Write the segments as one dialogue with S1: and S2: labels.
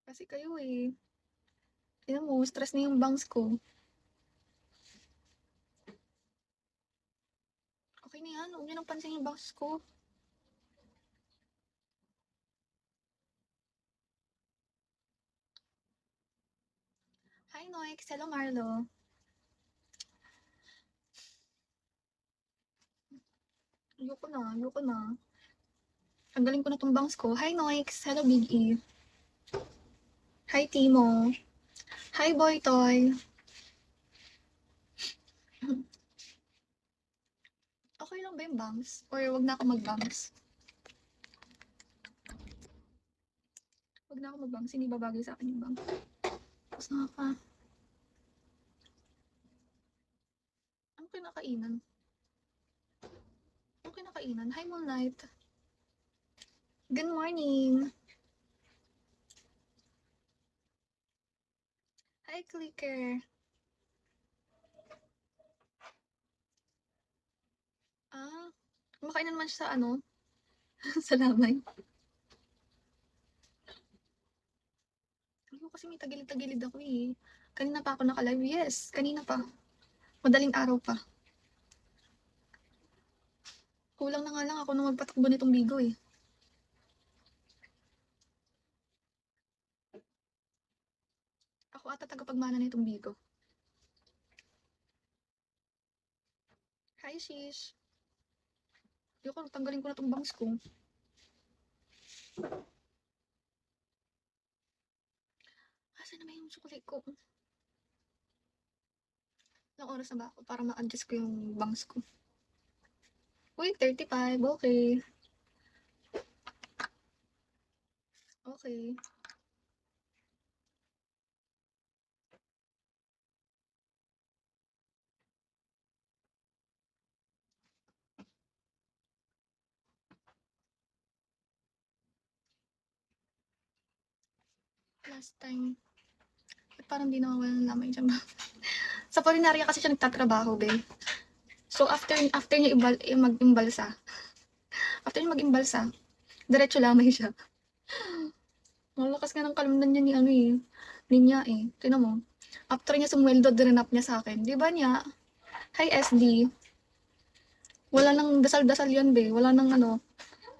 S1: Kasi kayo eh. Tignan mo, stress na yung bangs ko. Okay na yan, huwag niyo nang pansin yung bangs ko. Hi Noix, hello Marlo. Ayoko na. Ang galing ko na tong bangs ko. Hi Noix, hello Big E. Hi Timo. Hi Boy Toy. Okay lang ba yung bangs? Or wag na ako mag-bangs? Wag na ako mag-bangs, hindi babagay sa akin yung bangs. Tapos Ang kinakainan? Ang kinakainan? Hi Moonlight. Good morning. Hi Clicker. Ah, kumakain na naman siya sa ano? Sa lamay. Ano kasi may tagilid-tagilid ako eh. Kanina pa ako naka-live. Yes, kanina pa. Madaling araw pa. Kulang na nga lang ako nung magpatakbo nitong bigo eh. Ako ata tagapagmana nitong bigo. Hi Shish. Yoko, tanggalin ko na tong bangs ko. Asan naman yung sukli ko? Ilang oras na ba ako para ma-adjust ko yung bangs ko? Uy, 35. Okay. Okay. Last time. Ba't parang di nawawalan ng lamay dyan ba? Sa Polinaria kasi siya nagtatrabaho, be. So, after niya mag-imbalsa, diretso lamay siya. Malakas nga ng kalundan niya ni ano eh. Ninya eh. Tignan mo. After niya sumweldo, drenap niya sa akin. Di ba niya? Hi SD. Wala nang dasal-dasal yan, be. Wala nang ano.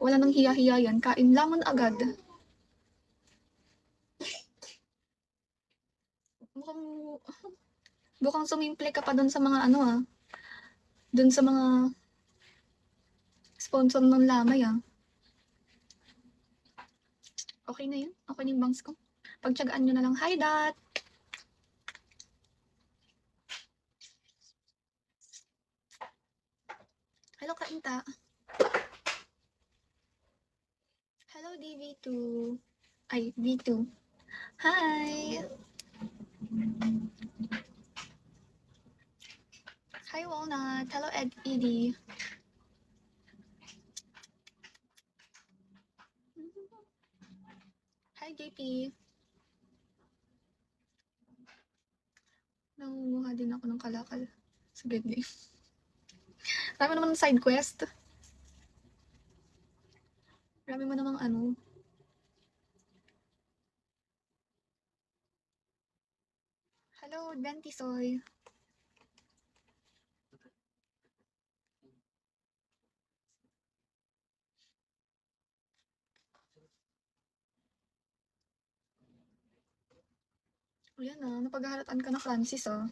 S1: Wala nang hiya-hiya yan. Kain lamon agad. Mukhang, mukhang sumimple ka pa dun sa mga ano ah. Dun sa mga sponsor ng lamay ah. Okay na yun. Okay na yung bangs ko. Pagtsagaan nyo na lang. Hi, Dad! Hello, Kainta. Hello, DV2. Ay, V2. Hi! Hi, Walnut. Hello, Edie. Hi, JP. Nangunguha din ako ng kalakal sa Gedli. Marami naman side quest. Marami mo namang ano. Hello, Dentisoy. O yan ah, napaghahalatan ka na Francis ah.